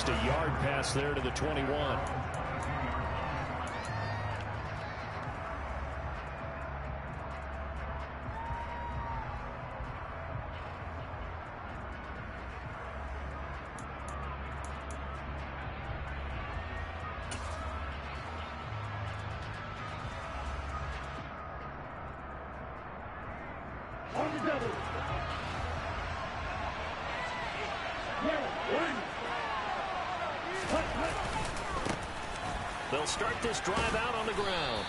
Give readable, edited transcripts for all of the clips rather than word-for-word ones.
Just a yard pass there to the 21. They'll start this drive out on the ground.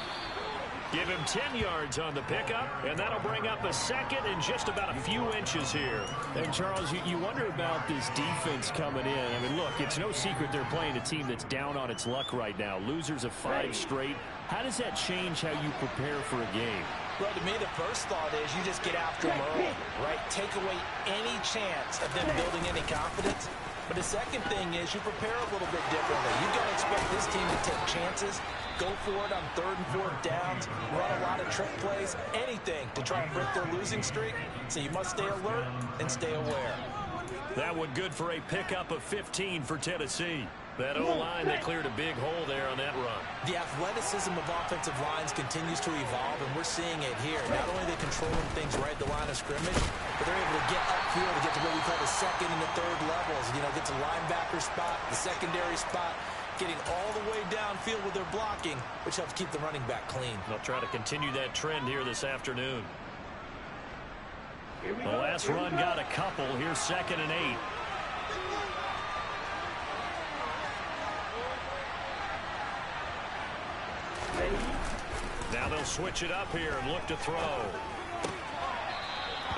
Give him 10 yards on the pickup, and that'll bring up a second and just about a few inches here. And, Charles, you wonder about this defense coming in. I mean, look, it's no secret they're playing a team that's down on its luck right now. Losers of 5 straight. How does that change how you prepare for a game? Well, to me, the first thought is you just get after them early, right? Take away any chance of them building any confidence. But the second thing is you prepare a little bit differently. You've got to expect this team to take chances, go for it on 3rd and 4th downs, run a lot of trick plays, anything to try and break their losing streak. So you must stay alert and stay aware. That one good for a pickup of 15 for Tennessee. That O-line, they cleared a big hole there on that run. The athleticism of offensive lines continues to evolve, and we're seeing it here. Not only are they controlling things right at the line of scrimmage, but they're able to get upfield to get to what we call the 2nd and the 3rd levels. You know, get to linebacker spot, the secondary spot, getting all the way downfield with their blocking, which helps keep the running back clean. They'll try to continue that trend here this afternoon. The last run got a couple. Here's 2nd and 8. Now they'll switch it up here and look to throw.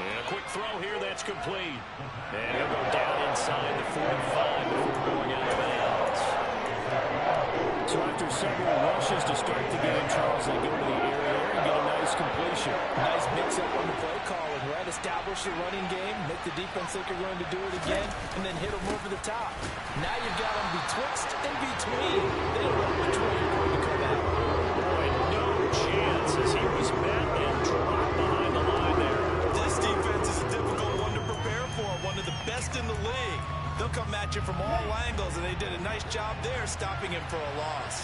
And a quick throw here that's complete. And he'll go down inside the 45 before going out of bounds. So after several rushes to start the game, Charles, they go to the area and get a nice completion. Nice mix-up on the play calling, right? Establish the running game, make the defense think you're going to do it again, and then hit them over the top. Now you've got them betwixt and between. They don't know which way you're going to come out. Boy, no chance as he was met and dropped behind the line there. This defense is a difficult one to prepare for, one of the best in the league. They'll come at you from all angles, and they did a nice job there stopping him for a loss.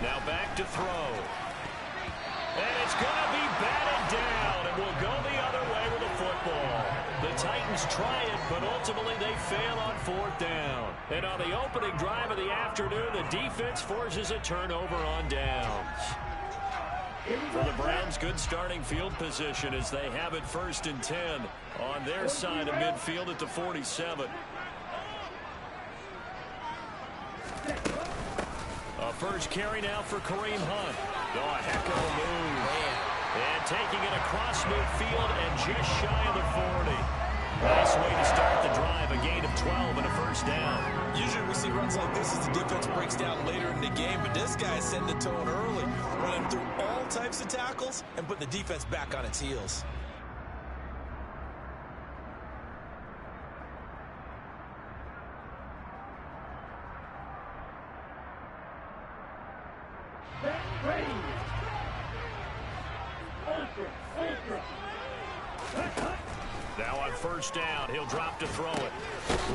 Now back to throw. And it's going to be batted down, and will go the other way with the football. The Titans try it, but ultimately they fail on 4th down. And on the opening drive of the afternoon, the defense forces a turnover on downs. For the Browns, good starting field position as they have it 1st and 10 on their side of midfield at the 47. A first carry now for Kareem Hunt. Oh, a heck of a move. And taking it across midfield and just shy of the 40. Nice way to start the drive. A gain of 12 and a first down. Usually we see runs like this as the defense breaks down later in the game, but this guy is setting the tone early, running through all types of tackles and putting the defense back on its heels. Now on first down, he'll drop to throw it.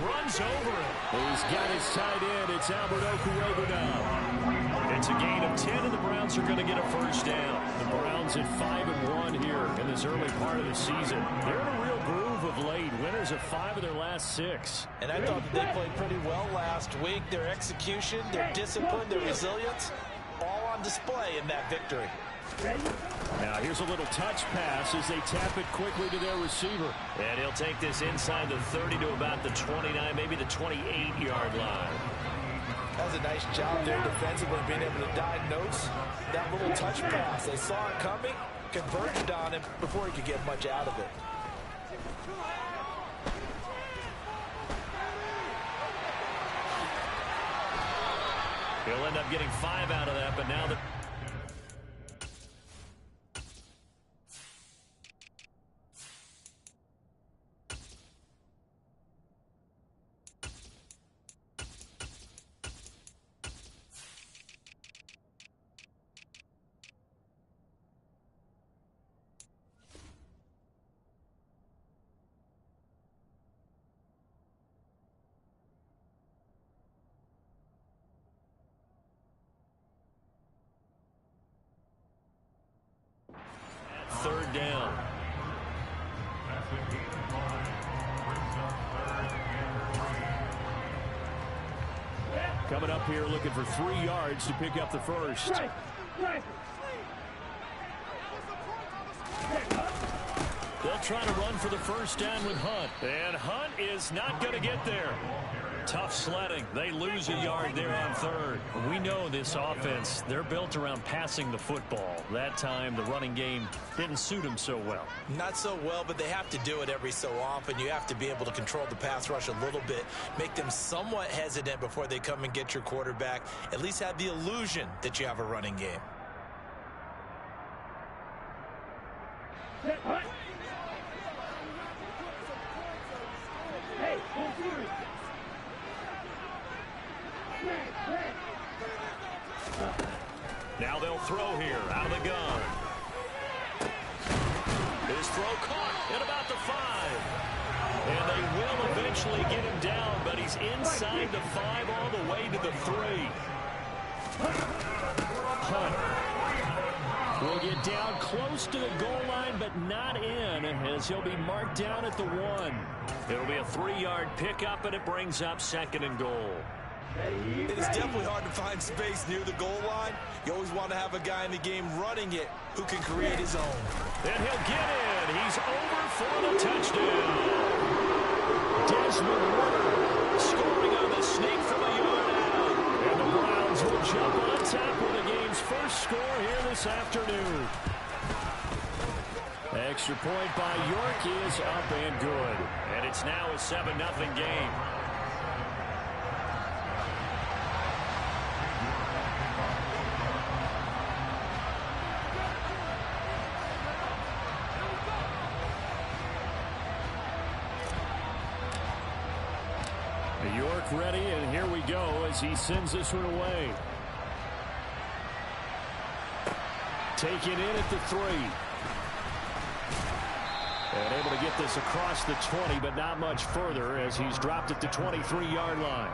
Runs over it. He's got his tight end. It's Albert Okurogu now. It's a gain of 10, and the Browns are going to get a first down. The Browns at 5-1 here in this early part of the season. They're in a real groove of late. Winners of 5 of their last 6. And I thought that they played pretty well last week. Their execution, their discipline, their resilience, all on display in that victory. Now here's a little touch pass as they tap it quickly to their receiver. And he'll take this inside the 30 to about the 29, maybe the 28-yard line. That was a nice job there defensively, being able to diagnose that little touch pass. They saw it coming, converted on him before he could get much out of it. He'll end up getting 5 out of that, but now the Coming up here looking for 3 yards to pick up the first. They'll try to run for the first down with Hunt. And Hunt is not going to get there. Tough sledding. They lose a yard there on third. We know this offense, they're built around passing the football. That time, the running game didn't suit them so well. Not so well, but they have to do it every so often. You have to be able to control the pass rush a little bit, make them somewhat hesitant before they come and get your quarterback. At least have the illusion that you have a running game. Now they'll throw here out of the gun. His throw caught at about the 5. And they will eventually get him down, but he's inside the 5 all the way to the 3. Hunt will get down close to the goal line, but not in, as he'll be marked down at the 1. It'll be a 3-yard pickup, and it brings up 2nd and goal. It's definitely hard to find space near the goal line. You always want to have a guy in the game running it who can create his own. And he'll get in. He's over for the touchdown. Desmond Ridder scoring on the sneak from a yard out. And the Browns will jump on top with the game's first score here this afternoon. Extra point by York is up and good. And it's now a 7-0 game. York ready, and here we go as he sends this one away. Taken in at the 3. And able to get this across the 20, but not much further as he's dropped at the 23-yard line.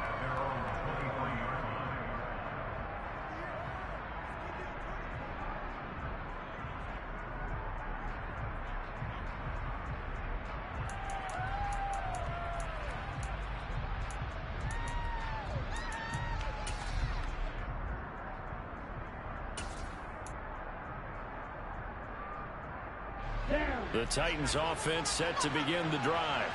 The Titans offense set to begin the drive.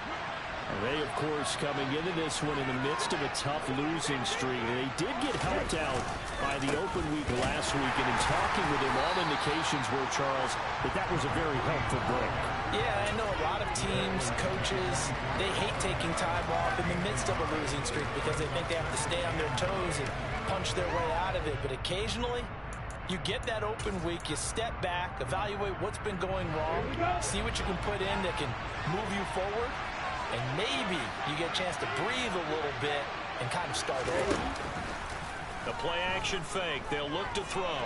They, of course, coming into this one in the midst of a tough losing streak. They did get helped out by the open week last week, and in talking with him, all indications were, Charles, that was a very helpful break. Yeah, I know a lot of teams, coaches, they hate taking time off in the midst of a losing streak because they think they have to stay on their toes and punch their way out of it. But occasionally, you get that open week, you step back, evaluate what's been going wrong, see what you can put in that can move you forward, and maybe you get a chance to breathe a little bit and kind of start over. The play-action fake. They'll look to throw.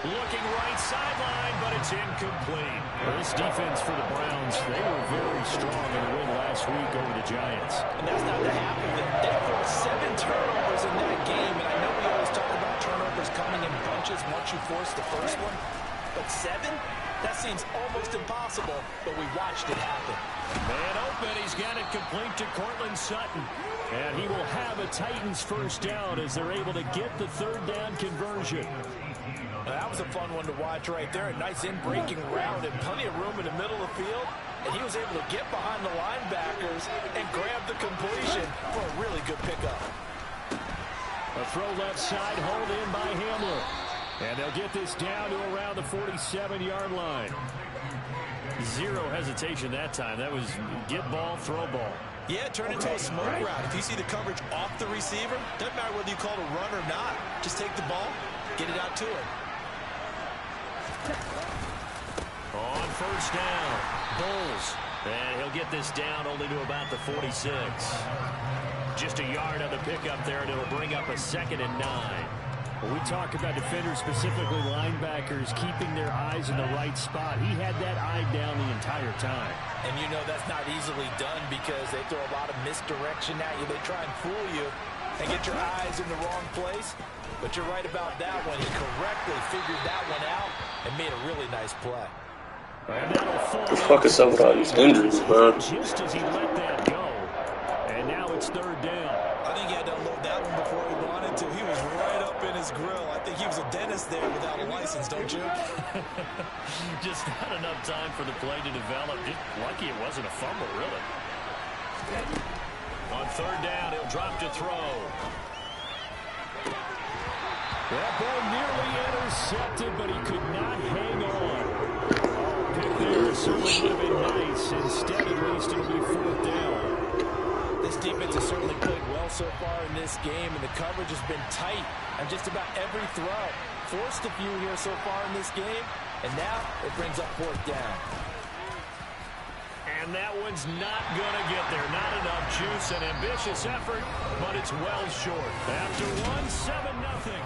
Looking right sideline, but it's incomplete. This defense for the Browns, they were very strong in the win last week over the Giants. And that's not the half of it. They forced 7 turnovers in that game, and I know we always talk about turnovers coming in bunches once you force the first one, but 7? That seems almost impossible, but we watched it happen. Man open, he's got it complete to Courtland Sutton. And he will have a Titans first down as they're able to get the 3rd down conversion. That was a fun one to watch right there. A nice in-breaking route and plenty of room in the middle of the field. And he was able to get behind the linebackers and grab the completion for a really good pickup. A throw left side, hauled in by Hamler. And they'll get this down to around the 47-yard line. 0 hesitation that time. That was get ball, throw ball. Yeah, turn into a smoke route. If you see the coverage off the receiver, doesn't matter whether you call it a run or not. Just take the ball, get it out to him. On first down, Bulls. And he'll get this down only to about the 46. Just a yard on the pickup there, and it'll bring up a 2nd and 9. When we talk about defenders, specifically linebackers, keeping their eyes in the right spot, he had that eye down the entire time. And you know that's not easily done because they throw a lot of misdirection at you. They try and fool you and get your eyes in the wrong place. But you're right about that one. He correctly figured that one out and made a really nice play. What the fuck is up with all these injuries, bro? Just as he let that go. And now it's 3rd down. I think had to. He was right up in his grill. I think he was a dentist there without a license, don't you? Just not enough time for the play to develop. Just lucky it wasn't a fumble, really. On third down, he'll drop to throw. That ball nearly intercepted, but he could not hang on. Pick there certainly would have been nice. Instead, at least, it'll be fourth down. This defense has certainly played well so far in this game, and the coverage has been tight on just about every throw. Forced a few here so far in this game, and now it brings up fourth down. And that one's not going to get there. Not enough juice. An ambitious effort, but it's well short. After one, 7-0.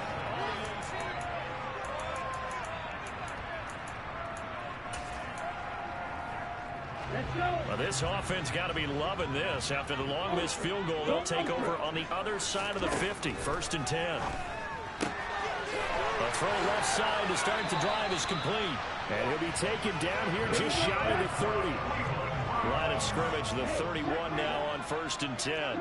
Well, this offense got to be loving this. After the long missed field goal, they'll take over on the other side of the 50. First and 10. A throw left side to start the drive is complete. And he'll be taken down here just shy of the 30. Line of scrimmage, the 31 now on first and 10.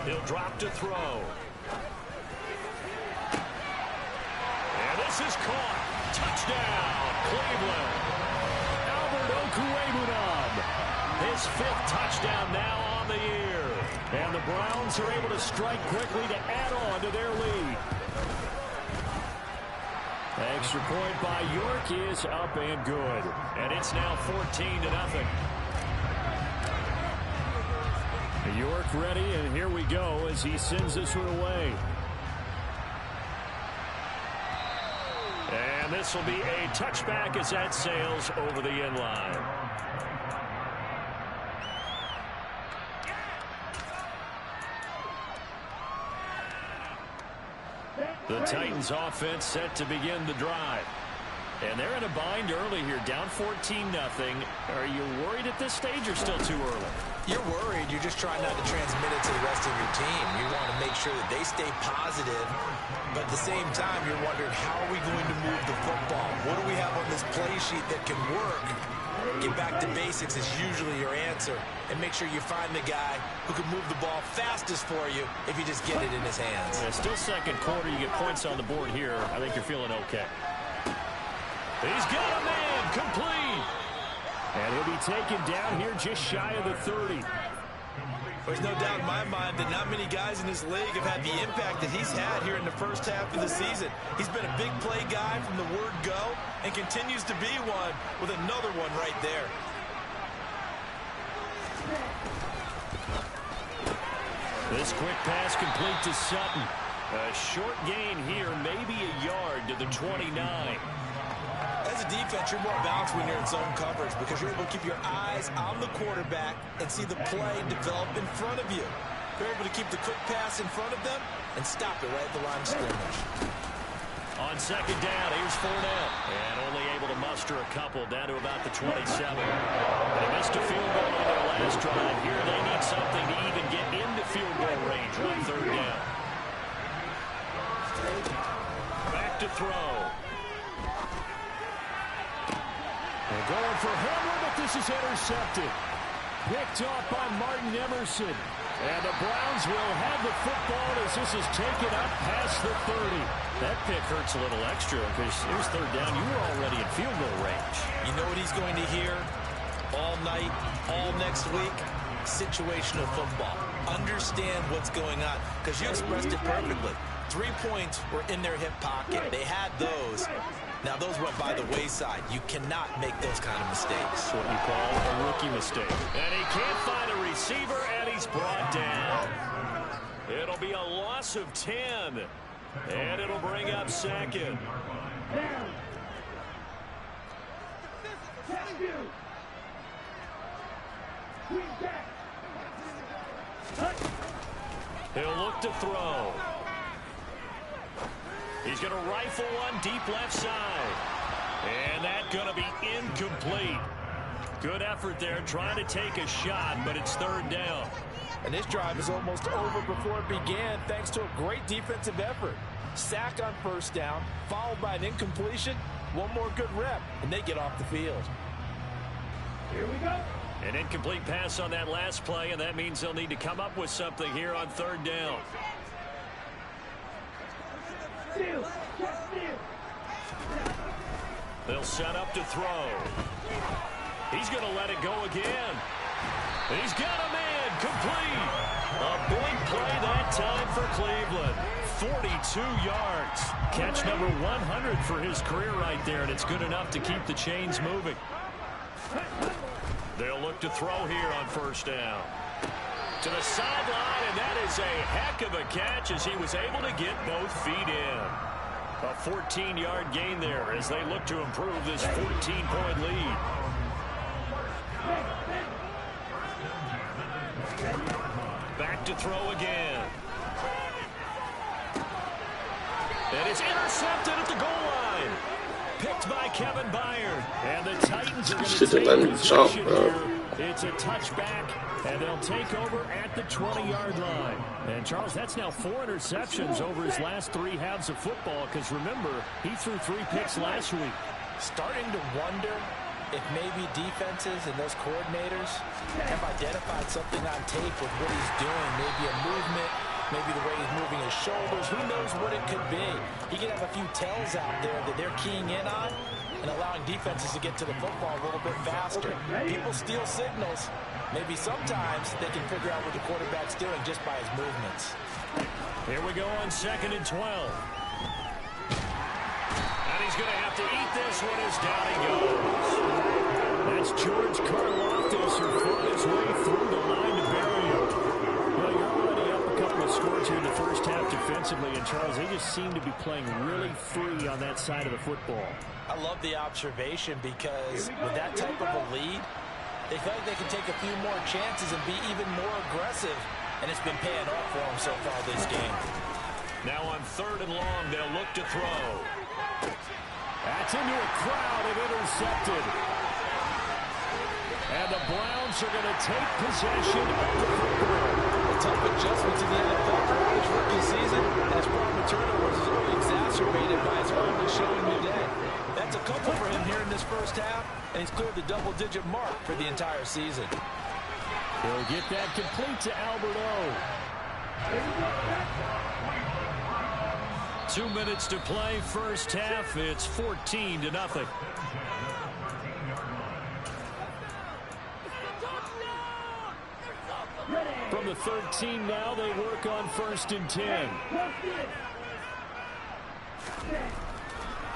He'll drop to throw. And this is caught. Touchdown, Cleveland. Albert Okwuegbunam. His 5th touchdown now on the year. And the Browns are able to strike quickly to add on to their lead. Extra point by York is up and good. And it's now 14-0. York ready, and here we go as he sends this one away. And this will be a touchback as that sails over the end line. The Titans offense set to begin the drive. And they're in a bind early here, down 14-0. Are you worried at this stage or still too early? You're worried. You're just trying not to transmit it to the rest of your team. You want to make sure that they stay positive, but at the same time, you're wondering, how are we going to move the football? What do we have on this play sheet that can work? Get back to basics is usually your answer, and make sure you find the guy who can move the ball fastest for you if you just get it in his hands. Yeah, still second quarter. You get points on the board here. I think you're feeling okay. He's got a man, complete. And he'll be taken down here just shy of the 30. There's no doubt in my mind that not many guys in this league have had the impact that he's had here in the first half of the season. He's been a big play guy from the word go and continues to be one with another one right there. This quick pass complete to Sutton. A short gain here, maybe a yard to the 29. As a defense, you're more balanced when you're in zone coverage because you're able to keep your eyes on the quarterback and see the play develop in front of you. You're able to keep the quick pass in front of them and stop it right at the line of scrimmage. On second down, here's Fournette. And only able to muster a couple down to about the 27. They missed a field goal on their last drive. Here they need something to even get into field goal range on third down. Back to throw. They're going for Hamler, but this is intercepted. Picked off by Martin Emerson. And the Browns will have the football as this is taken up past the 30. That pick hurts a little extra because here's third down. You were already in field goal range. You know what he's going to hear all night, all next week? Situational football. Understand what's going on because you expressed it perfectly. 3 points were in their hip pocket. They had those. Now, those went by the wayside. You cannot make those kind of mistakes. What you call a rookie mistake. And he can't find a receiver, and he's brought down. It'll be a loss of 10. And it'll bring up second. He'll look to throw. He's going to rifle one deep left side. And that's going to be incomplete. Good effort there trying to take a shot, but it's third down. And this drive is almost over before it began thanks to a great defensive effort. Sack on first down, followed by an incompletion. One more good rep, and they get off the field. Here we go. An incomplete pass on that last play, and that means they'll need to come up with something here on third down. They'll set up to throw. He's going to let it go again. He's got a man complete. A big play that time for Cleveland. 42 yards. Catch number 100 for his career right there, and it's good enough to keep the chains moving. They'll look to throw here on first down. To the sideline, and that is a heck of a catch as he was able to get both feet in. A 14-yard gain there as they look to improve this 14-point lead. Back to throw again. And it's intercepted at the goal line. Picked by Kevin Byard. And the Titans are going to take possession here. It's a touchback, and they'll take over at the 20-yard line. And, Charles, that's now 4 interceptions over his last 3 halves of football because, remember, he threw 3 picks last week. Starting to wonder if maybe defenses and those coordinators have identified something on tape with what he's doing, maybe a movement, maybe the way he's moving his shoulders. Who knows what it could be? He could have a few tells out there that they're keying in on and allowing defenses to get to the football a little bit faster. People steal signals. Maybe sometimes they can figure out what the quarterback's doing just by his movements. Here we go on 2nd and 12. And he's going to have to eat this one as down he goes. That's George Karlaftis who fought his way through the line to bury him. Well, you're already up a couple of scores here in the first half defensively, and Charles, they just seem to be playing really free on that side of the football. I love the observation because with that type of a lead, they feel like they can take a few more chances and be even more aggressive, and it's been paying off for them so far this game. Now on 3rd and long, they'll look to throw. That's into a crowd and intercepted. And the Browns are going to take possession of the football. A tough adjustment to the NFL for his rookie season, and his problem with turnovers is only exacerbated by his early showing today. That's a couple for him here in this first half, and he's cleared the double-digit mark for the entire season. He'll get that complete to Albert O. 2 minutes to play, first half. It's 14-0. From the 13 now, they work on 1st and 10.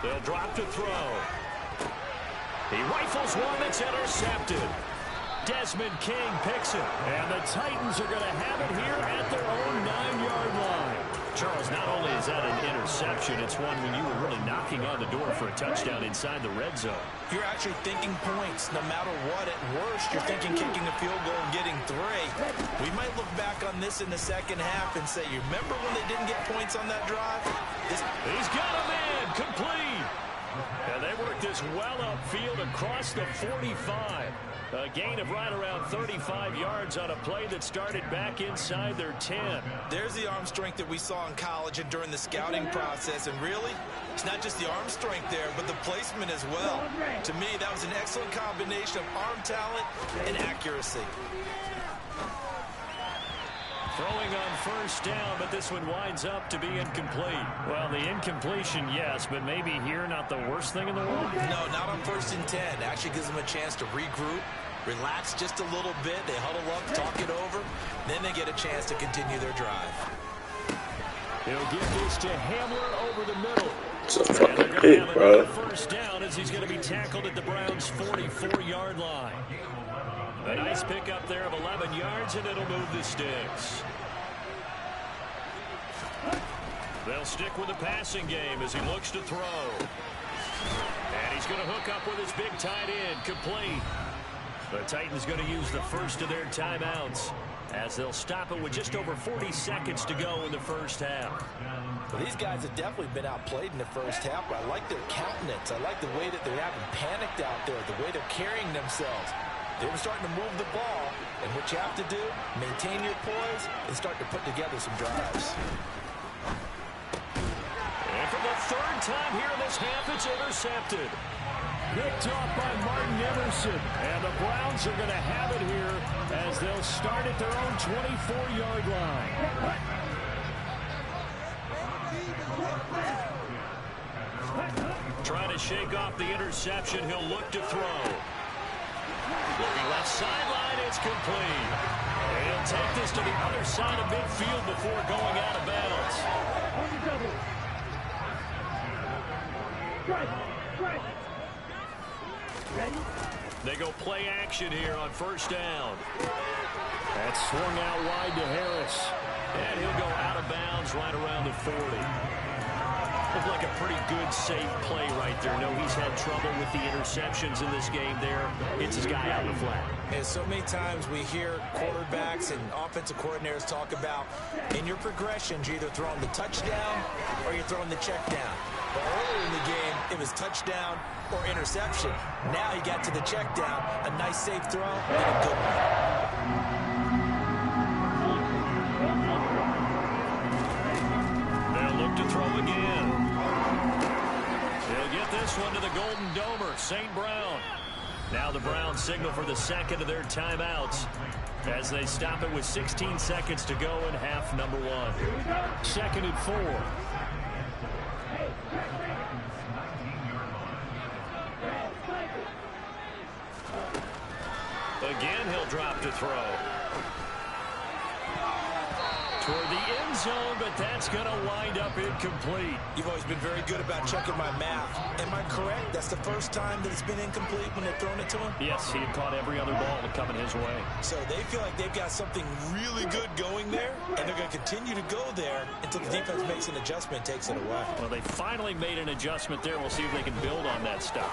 They'll drop to throw. He rifles one that's intercepted. Desmond King picks it. And the Titans are going to have it here at their own 9-yard line. Charles, not only is that an interception, it's one when you were really knocking on the door for a touchdown inside the red zone. You're actually thinking points no matter what. At worst, you're thinking kicking a field goal and getting 3. We might look back on this in the second half and say, you remember when they didn't get points on that drive? He's got a man complete. And they work this well upfield across the 45. A gain of right around 35 yards on a play that started back inside their 10. There's the arm strength that we saw in college and during the scouting process. And really, it's not just the arm strength there, but the placement as well. To me, that was an excellent combination of arm talent and accuracy. Throwing on first down, but this one winds up to be incomplete. Well, the incompletion, yes, but maybe here not the worst thing in the world? No, not on 1st and 10. Actually gives them a chance to regroup, relax just a little bit. They huddle up, talk it over. Then they get a chance to continue their drive. He'll give this to Hamler over the middle. It's a fucking pig, bro. First down as he's going to be tackled at the Browns' 44-yard line. A nice pickup there of 11 yards, and it'll move the sticks. They'll stick with the passing game as he looks to throw. And he's going to hook up with his big tight end, complete. The Titans going to use the first of their timeouts as they'll stop it with just over 40 seconds to go in the first half. Well, these guys have definitely been outplayed in the first half, but I like their countenance. I like the way that they're having panicked out there, the way they're carrying themselves. They were starting to move the ball, and what you have to do, maintain your poise and start to put together some drives. And for the 3rd time here in this half, it's intercepted. Picked off by Martin Emerson. And the Browns are going to have it here as they'll start at their own 24-yard line. Trying to shake off the interception. He'll look to throw. Looking left sideline, it's complete. He'll take this to the other side of midfield before going out of bounds. They go play action here on first down. That's swung out wide to Harris. And he'll go out of bounds right around the 40. Looked like a pretty good, safe play right there. No, he's had trouble with the interceptions in this game there. Hits his guy out in the flat. And so many times we hear quarterbacks and offensive coordinators talk about in your progressions, you're either throwing the touchdown or you're throwing the check down. But earlier in the game, it was touchdown or interception. Now he got to the check down, a nice safe throw, and a good one. To throw again. He'll get this one to the Golden Domer, St. Brown. Now the Browns signal for the second of their timeouts as they stop it with 16 seconds to go in half number one. 2nd and 4. Again, he'll drop to throw. Toward the end zone, but that's going to wind up incomplete. You've always been very good about checking my math. Am I correct? That's the first time that it's been incomplete when they've thrown it to him? Yes, he had caught every other ball coming his way. So they feel like they've got something really good going there, and they're going to continue to go there until the defense makes an adjustment and takes it away. Well, they finally made an adjustment there. We'll see if they can build on that stuff.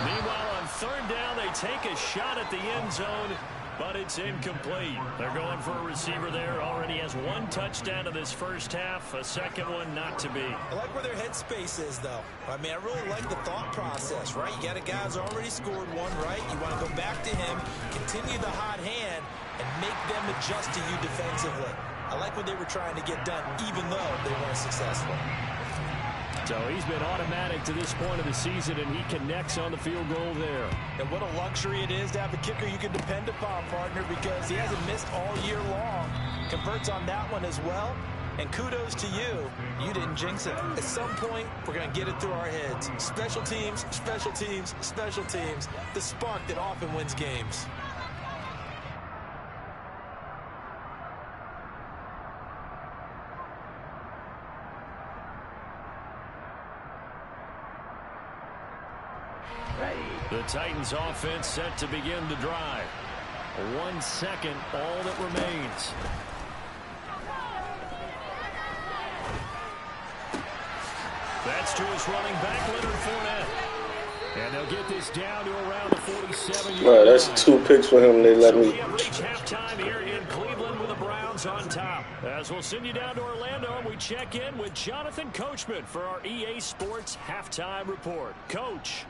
Meanwhile, on third down, they take a shot at the end zone, but it's incomplete. They're going for a receiver there. Already has one touchdown in this first half. A second one not to be. I like where their headspace is, though. I mean, I really like the thought process, right? You got a guy who's already scored one, right? You want to go back to him, continue the hot hand, and make them adjust to you defensively. I like what they were trying to get done, even though they weren't successful. So he's been automatic to this point of the season, and he connects on the field goal there. And what a luxury it is to have a kicker you can depend upon, partner, because he hasn't missed all year long. Converts on that one as well. And kudos to you. You didn't jinx it. At some point, we're going to get it through our heads. Special teams, special teams, special teams. The spark that often wins games. The Titans offense set to begin the drive. 1 second, all that remains. That's to his running back, Leonard Fournette. And they'll get this down to around the 47-yard line. Right, that's 2 picks for him. They let me. We have reached halftime here in Cleveland with the Browns on top. As we'll send you down to Orlando, and we check in with Jonathan Coachman for our EA Sports Halftime Report. Coach.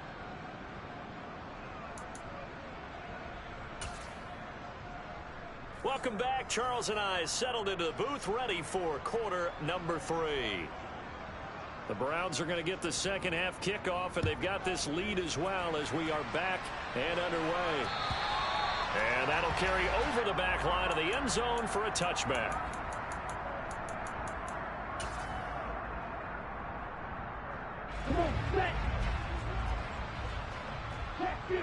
Welcome back. Charles and I settled into the booth ready for quarter number 3. The Browns are going to get the second half kickoff, and they've got this lead as well as we are back and underway. And that'll carry over the back line of the end zone for a touchback. Come on, set. Check you.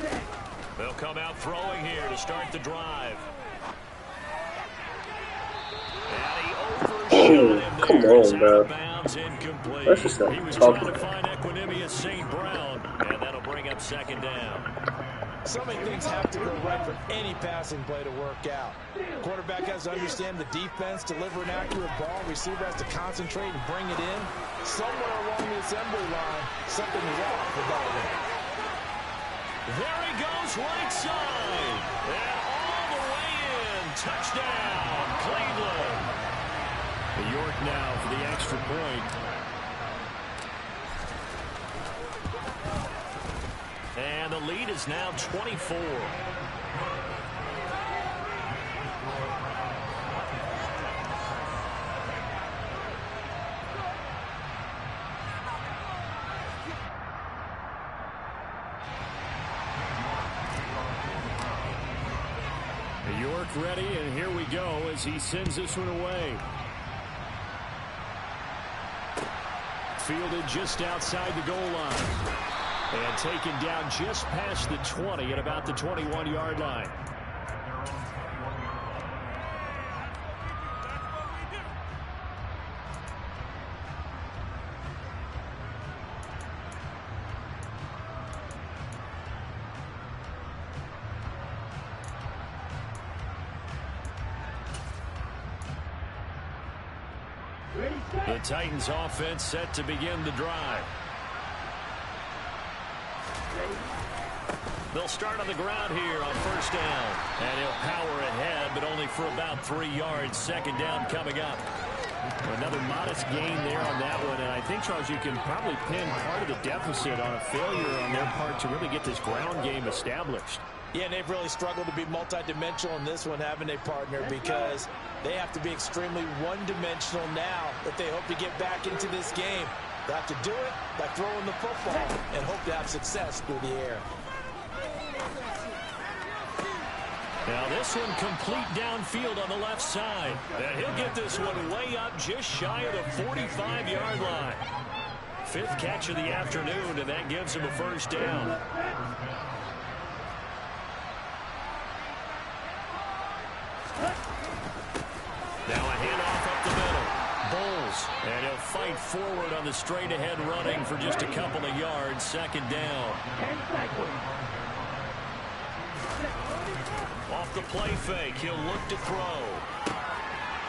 Set. They'll come out throwing here to start the drive. And he overshot him there. Come on, bro. Bounds, incomplete. That's just not He was talking. trying to find Equanimous St. Brown, and that'll bring up second down. So many things have to go right for any passing play to work out. Quarterback has to understand the defense, deliver an accurate ball. Receiver has to concentrate and bring it in. Somewhere along the assembly line, something is off with that one. There he goes, right side. And all the way in. Touchdown, Cleveland. York now for the extra point. And the lead is now 24. York ready, and here we go as he sends this one away. Fielded just outside the goal line. And taken down just past the 20 at about the 21-yard line. The Titans offense set to begin the drive. They'll start on the ground here on first down. And he'll power ahead, but only for about 3 yards. Second down coming up. Another modest gain there on that one. And I think, Charles, you can probably pin part of the deficit on a failure on their part to really get this ground game established. Yeah, and they've really struggled to be multidimensional in this one, haven't they, partner? Because they have to be extremely one-dimensional now if they hope to get back into this game. They have to do it by throwing the football and hope to have success through the air. Now this one complete downfield on the left side. And he'll get this one way up just shy of the 45-yard line. 5th catch of the afternoon, and that gives him a first down. Now a handoff up the middle. Bowles, and he'll fight forward on the straight-ahead running for just a couple of yards. Second down. Off the play fake, he'll look to throw.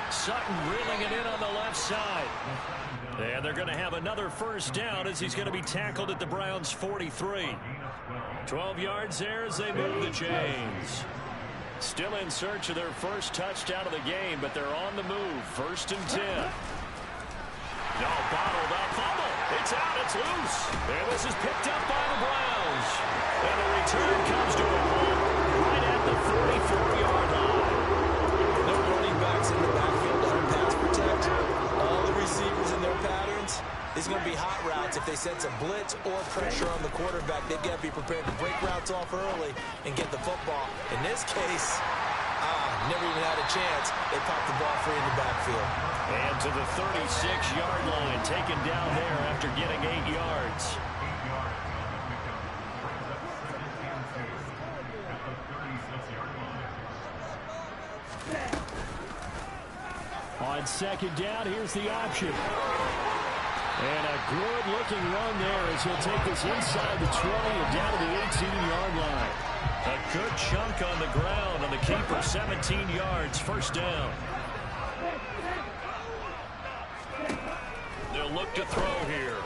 Sutton reeling it in on the left side. And they're going to have another first down as he's going to be tackled at the Browns' 43. 12 yards there as they move the chains. Still in search of their first touchdown of the game, but they're on the move. 1st and 10. No, bottled up. Fumble. It's out. It's loose. And this is picked up by the Browns. And the return comes to a halt right at the 44-yard line. No running backs in the backfield to pass protect. All the receivers in their patterns. It's going to be hot routes if they sense a blitz or pressure on the quarterback. They've got to be prepared to break routes off early and get the football. In this case, never even had a chance. They popped the ball free in the backfield. And to the 36-yard line, taken down there after getting 8 yards. On second down, here's the option. And a good-looking run there as he'll take this inside the 20 and down to the 18-yard line. A good chunk on the ground on the keeper, 17 yards, first down. They'll look to throw here.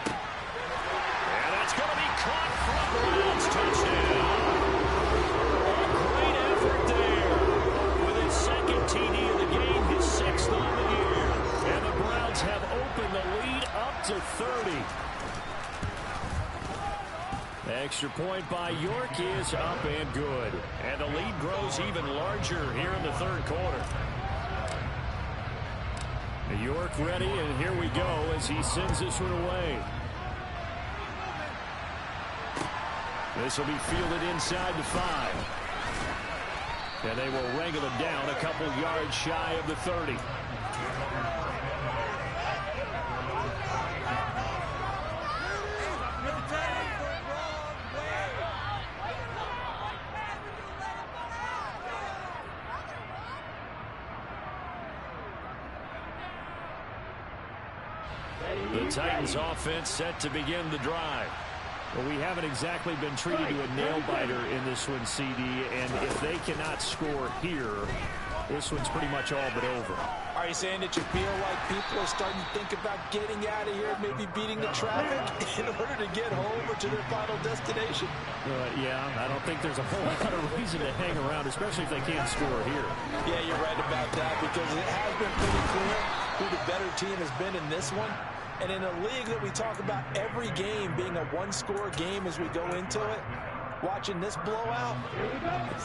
And that's going to be caught from Browns. Touchdown. A great effort there. With his 2nd TD of the game, his 6th on the year. And the Browns have opened the lead up to 30. Extra point by York is up and good. And the lead grows even larger here in the 3rd quarter. York ready, and here we go as he sends this one away. This will be fielded inside the 5. And they will wrangle him down a couple yards shy of the 30. The Titans offense set to begin the drive. Well, we haven't exactly been treated to a nail-biter in this one, CD, and if they cannot score here, this one's pretty much all but over. Are you saying that you feel like people are starting to think about getting out of here, maybe beating the traffic in order to get home or to their final destination? Yeah, I don't think there's a whole lot of reason to hang around, especially if they can't score here. Yeah, you're right about that, because it has been pretty clear who the better team has been in this one. And in a league that we talk about every game being a one-score game as we go into it, watching this blowout,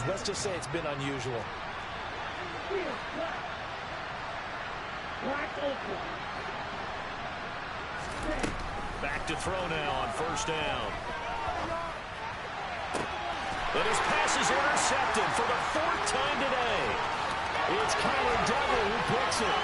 let's just say it's been unusual. Back to throw now on first down. And his pass is intercepted for the 4th time today. Kyler Duggar who picks it.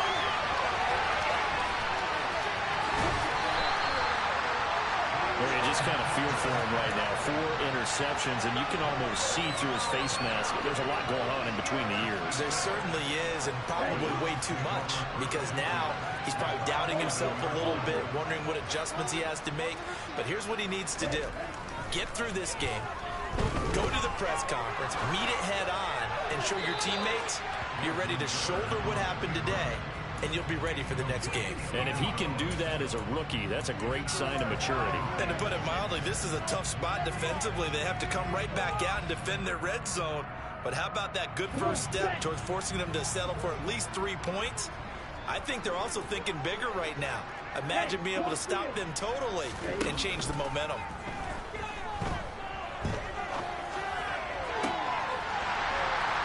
You just kind of feel for him right now. 4 interceptions, and you can almost see through his face mask. There's a lot going on in between the ears. There certainly is, and probably way too much, because now he's probably doubting himself a little bit, wondering what adjustments he has to make. But here's what he needs to do. Get through this game, go to the press conference, meet it head on, and show your teammates you're ready to shoulder what happened today, and you'll be ready for the next game. And if he can do that as a rookie, that's a great sign of maturity. And to put it mildly, this is a tough spot defensively. They have to come right back out and defend their red zone. But how about that good first step towards forcing them to settle for at least 3 points? I think they're also thinking bigger right now. Imagine being able to stop them totally and change the momentum.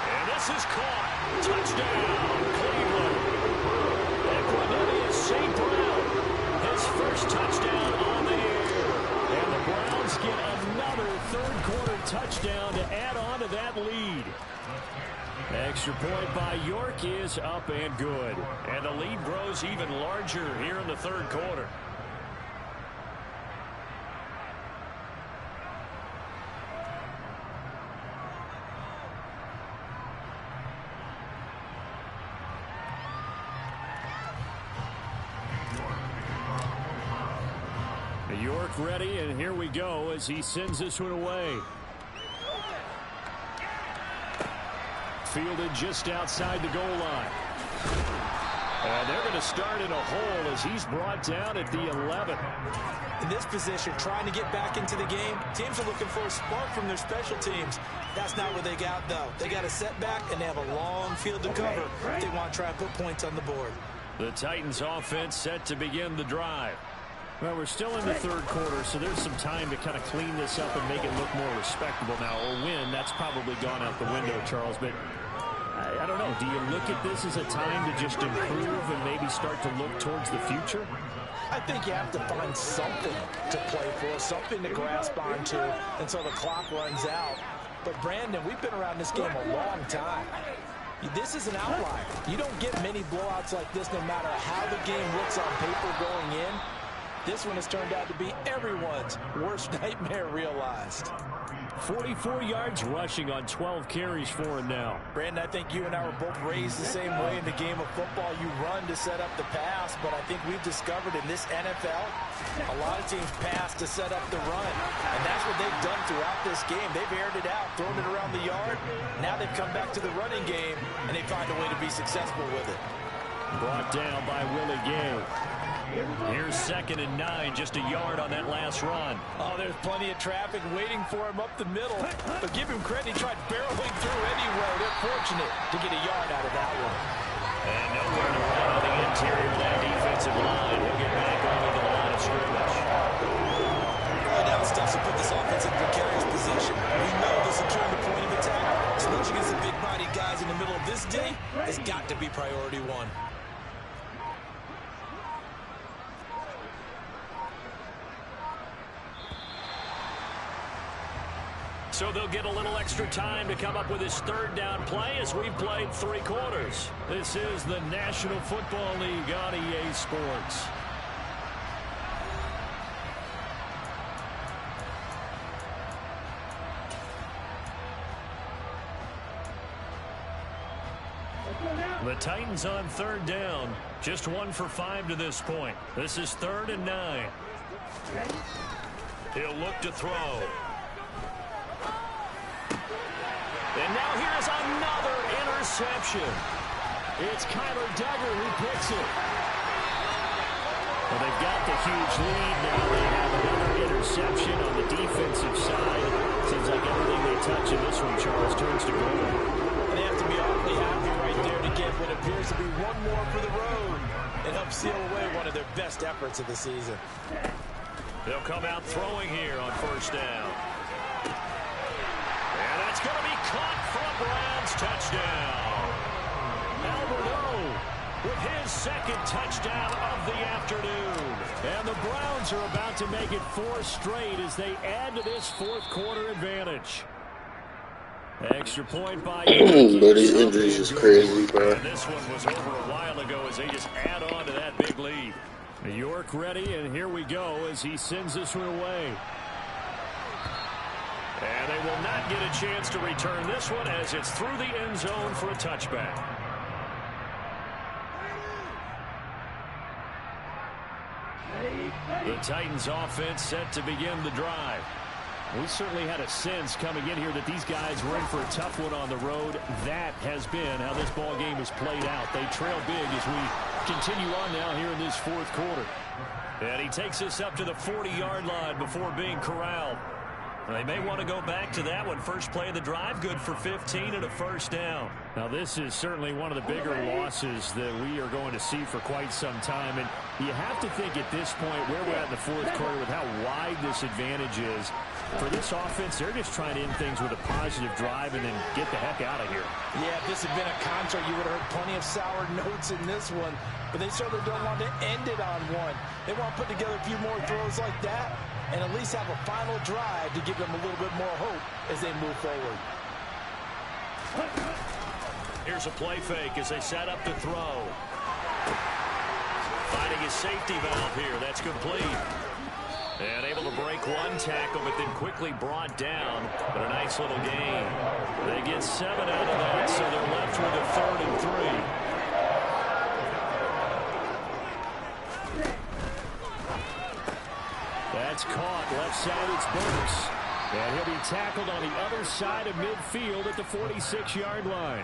And this is caught. Touchdown, Cleveland. Cornelius St. Brown, his first touchdown on the year. And the Browns get another third-quarter touchdown to add on to that lead. Extra point by York is up and good. And the lead grows even larger here in the third quarter. York ready, and here we go as he sends this one away. Fielded just outside the goal line. And they're going to start in a hole as he's brought down at the 11. In this position, trying to get back into the game, teams are looking for a spark from their special teams. That's not what they got, though. They got a setback, and they have a long field to cover if they want to try and put points on the board. The Titans offense set to begin the drive. Well, we're still in the third quarter, so there's some time to kind of clean this up and make it look more respectable now. Or win, that's probably gone out the window, Charles. But I don't know. Do you look at this as a time to just improve and maybe start to look towards the future? I think you have to find something to play for, something to grasp onto until the clock runs out. But, Brandon, we've been around this game a long time. This is an outlier. You don't get many blowouts like this no matter how the game looks on paper going in. This one has turned out to be everyone's worst nightmare realized. 44 yards rushing on 12 carries for him now. Brandon, I think you and I were both raised the same way in the game of football. You run to set up the pass, but I think we've discovered in this NFL, a lot of teams pass to set up the run. And that's what they've done throughout this game. They've aired it out, thrown it around the yard. Now they've come back to the running game, and they find a way to be successful with it. Brought down by Willie Gay. Here's 2nd and 9, just a yard on that last run. Oh, there's plenty of traffic waiting for him up the middle. But give him credit, he tried barreling through anyway. They're fortunate to get a yard out of that one. And nowhere to run on the interior of that defensive line. He'll get back over the line of scrimmage. Well, now it's tough to put this offense in a precarious position. We know this will turn the point of attack. Especially against the big-bodied guys in the middle of this day, has got to be priority one. So they'll get a little extra time to come up with his third down play as we've played 3 quarters. This is the National Football League on EA Sports. The Titans on 3rd down. Just 1 for 5 to this point. This is 3rd and 9. He'll look to throw. And now here's another interception. It's Kyler Duggar who picks it. Well, they've got the huge lead now. They have another interception on the defensive side. Seems like everything they touch in this one, Charles, turns to gold. They have to be awfully happy right there to get what appears to be one more for the road and help seal away one of their best efforts of the season. They'll come out throwing here on 1st down. And that's going to be caught for a Browns touchdown. Alberto with his 2nd touchdown of the afternoon. And the Browns are about to make it 4 straight as they add to this 4th quarter advantage. Extra point by But these injuries is crazy, bro. And this one was over a while ago as they just add on to that big lead. York ready, and here we go as he sends this one away. And they will not get a chance to return this one as it's through the end zone for a touchback. The Titans offense set to begin the drive. We certainly had a sense coming in here that these guys were in for a tough one on the road. That has been how this ball game has played out. They trail big as we continue on now here in this fourth quarter. And he takes us up to the 40-yard line before being corralled. They may want to go back to that one. First play of the drive, good for 15 and a first down. Now, this is certainly one of the bigger losses that we are going to see for quite some time. And you have to think at this point where we're at in the fourth quarter with how wide this advantage is. For this offense, they're just trying to end things with a positive drive and then get the heck out of here. Yeah, if this had been a concert, you would have heard plenty of sour notes in this one. But they certainly don't want to end it on one. They want to put together a few more throws like that and at least have a final drive to give them a little bit more hope as they move forward. Here's a play fake as they set up to throw. Finding his safety valve here. That's complete. And able to break one tackle, but then quickly brought down. But a nice little gain. They get 7 out of that, so they're left with a 3rd and 3. That's caught left side. It's Burks. And he'll be tackled on the other side of midfield at the 46-yard line.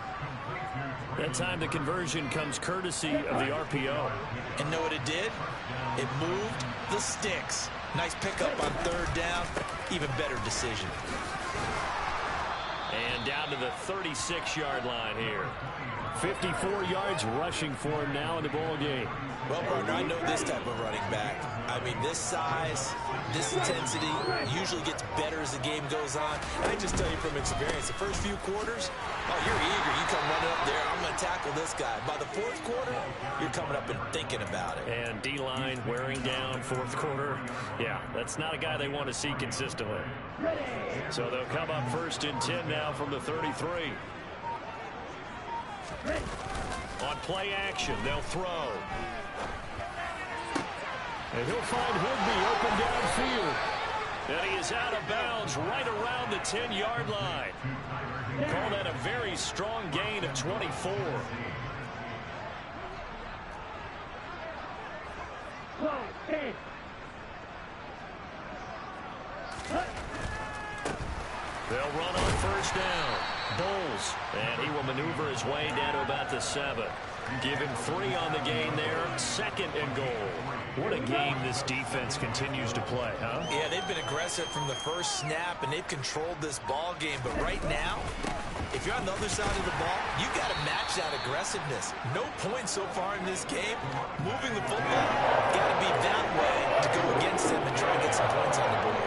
That time the conversion comes courtesy of the RPO. And know what it did? It moved the sticks. Nice pickup on 3rd down. Even better decision. And down to the 36-yard line here. 54 yards rushing for him now in the ball game. Well, partner, I know this type of running back. I mean, this size, this intensity usually gets better as the game goes on. I just tell you from experience, the first few quarters, oh, you're eager. You come running up there, I'm going to tackle this guy. By the fourth quarter, you're coming up and thinking about it. And D-line wearing down fourth quarter. Yeah, that's not a guy they want to see consistently. So they'll come up 1st and 10 now from the 33. On play action, they'll throw. And he'll find Higbee open downfield. And he is out of bounds right around the 10-yard line. Call that a very strong gain of 24. They'll run on 1st down. Bulls, and he will maneuver his way down to about the 7. Give him 3 on the gain there. 2nd and goal. What a game this defense continues to play, huh? Yeah, they've been aggressive from the first snap, and they've controlled this ball game. But right now, if you're on the other side of the ball, you got to match that aggressiveness. No points so far in this game. Moving the football, got to be that way to go against them and try and get some points on the board.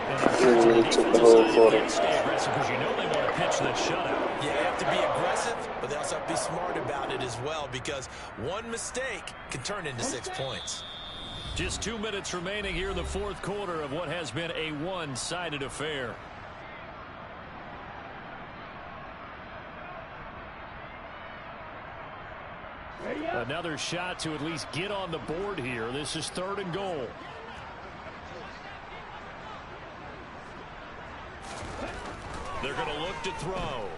Really took the whole quarter. Stay aggressive because you know they want to pitch the shutout. Yeah, they have to be aggressive, but they also have to be smart about it as well because one mistake can turn into 6 points. Just 2 minutes remaining here in the fourth quarter of what has been a one-sided affair. Another shot to at least get on the board here. This is 3rd and goal. They're going to look to throw.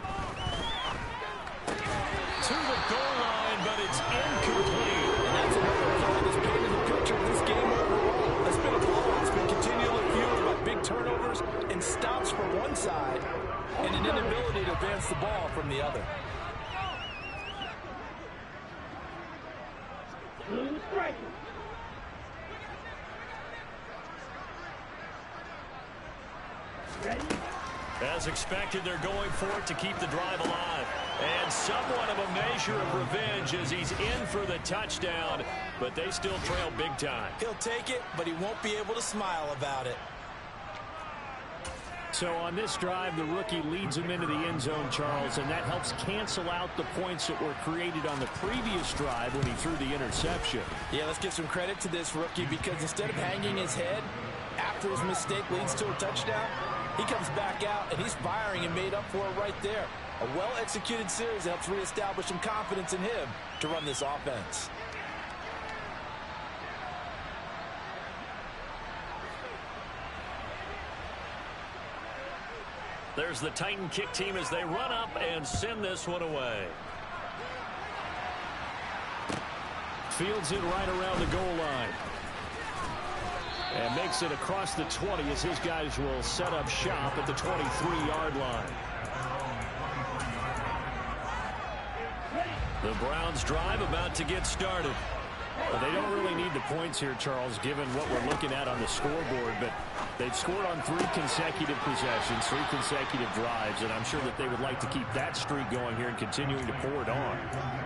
To the goal line, but it's incomplete. And that's another thought that's painted the picture of this game overall. It's been a blowout. It's been continually fueled by big turnovers and stops for one side and an inability to advance the ball from the other. As expected, they're going for it to keep the drive alive. And somewhat of a measure of revenge as he's in for the touchdown, but they still trail big time. He'll take it, but he won't be able to smile about it. So on this drive, the rookie leads him into the end zone, Charles, and that helps cancel out the points that were created on the previous drive when he threw the interception. Yeah, let's give some credit to this rookie because instead of hanging his head after his mistake leads to a touchdown, he comes back out and he's firing and made up for it right there. A well-executed series helps reestablish some confidence in him to run this offense. There's the Titan kick team as they run up and send this one away. Fields it right around the goal line. And makes it across the 20 as his guys will set up shop at the 23-yard line. The Browns drive about to get started. Well, they don't really need the points here, Charles, given what we're looking at on the scoreboard. But they've scored on 3 consecutive possessions, 3 consecutive drives, and I'm sure that they would like to keep that streak going here and continuing to pour it on.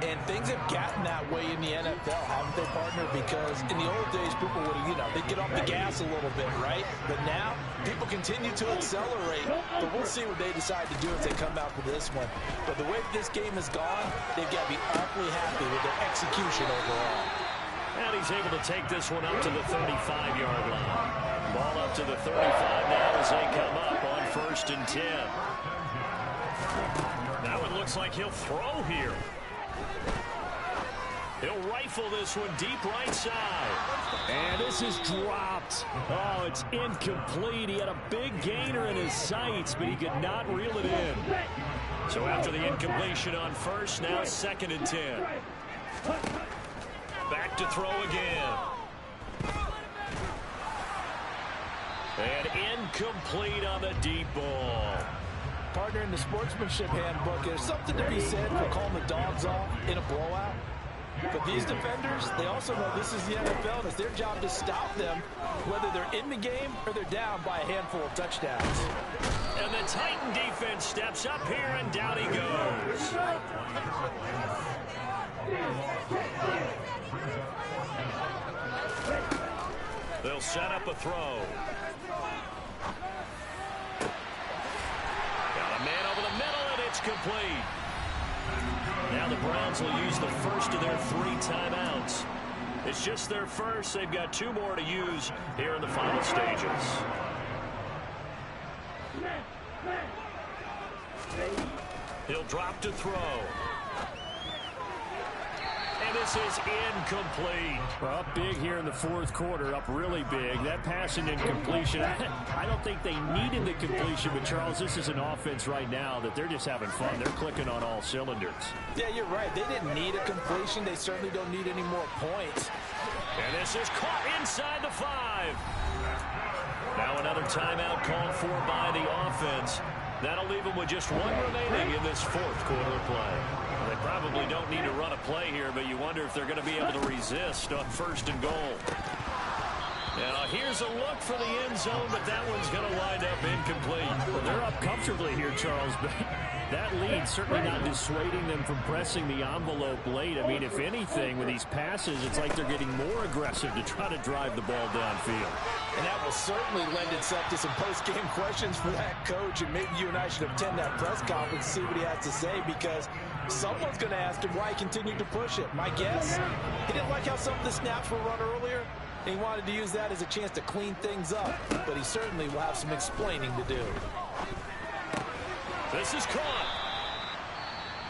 And things have gotten that way in the NFL, haven't they, partner? Because in the old days, people would, they'd get off the gas a little bit, right? But now, people continue to accelerate. But we'll see what they decide to do as they come out for this one. But the way this game has gone, they've got to be awfully happy with their execution overall. And he's able to take this one up to the 35-yard line. Ball up to the 35 now as they come up on 1st and 10. Now it looks like he'll throw here. He'll rifle this one deep right side. And this is dropped. Oh, it's incomplete. He had a big gainer in his sights, but he could not reel it in. So after the incompletion on 1st, now 2nd and 10. Back to throw again. And incomplete on the deep ball. Partner, in the sportsmanship handbook, there's something to be said for calling the dogs off in a blowout. But these defenders, they also know this is the NFL, and it's their job to stop them, whether they're in the game or they're down by a handful of touchdowns. And the Titan defense steps up here, and down he goes. They'll set up a throw. Got a man over the middle, and it's complete. Now the Browns will use the first of their 3 timeouts. It's just their first. They've got 2 more to use here in the final stages. He'll drop to throw. And this is incomplete. Well, up big here in the 4th quarter, up really big. That pass and incompletion, I don't think they needed the completion, but Charles, this is an offense right now that they're just having fun. They're clicking on all cylinders. Yeah, you're right. They didn't need a completion. They certainly don't need any more points. And this is caught inside the 5. Now another timeout called for by the offense. That'll leave them with just 1 remaining in this 4th quarter of play. They probably don't need to run a play here, but you wonder if they're going to be able to resist on 1st and goal. Now here's a look for the end zone, but that one's going to wind up incomplete. Well, they're up comfortably here, Charles, but that lead certainly not dissuading them from pressing the envelope late. I mean, if anything, with these passes, it's like they're getting more aggressive to try to drive the ball downfield. And that will certainly lend itself to some post-game questions for that coach, and maybe you and I should attend that press conference and see what he has to say, because someone's going to ask him why he continued to push it. My guess, he didn't like how some of the snaps were run earlier, and he wanted to use that as a chance to clean things up, but he certainly will have some explaining to do. This is caught.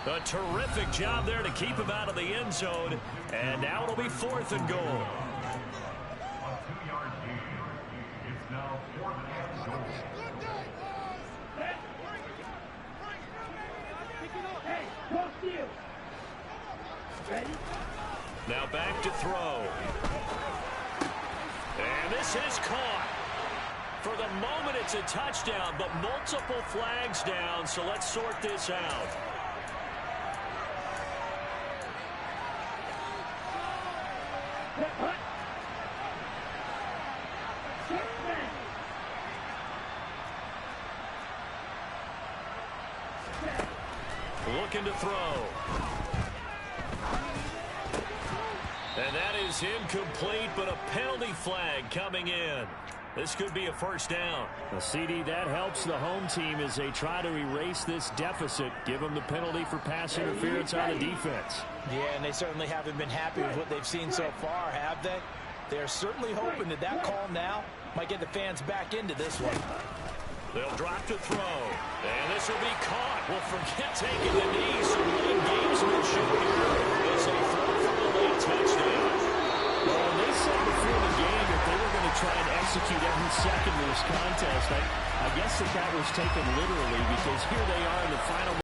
A terrific job there to keep him out of the end zone, and now it'll be 4th and goal. Now back to throw. And this is caught. For the moment, it's a touchdown, but multiple flags down, so let's sort this out. Looking to throw. And that is incomplete, but a penalty flag coming in. This could be a 1st down. Well, CD, that helps the home team as they try to erase this deficit. Give them the penalty for pass interference on the defense. Yeah, and they certainly haven't been happy with what they've seen so far, have they? They're certainly hoping that that call now might get the fans back into this one. They'll drop to throw. And this will be caught. Well, forget taking the knee. Some late gamesmanship here as they throw for a late touchdown. Well, they said before the game that they were going to try and execute every second of this contest. I guess that was taken literally because here they are in the final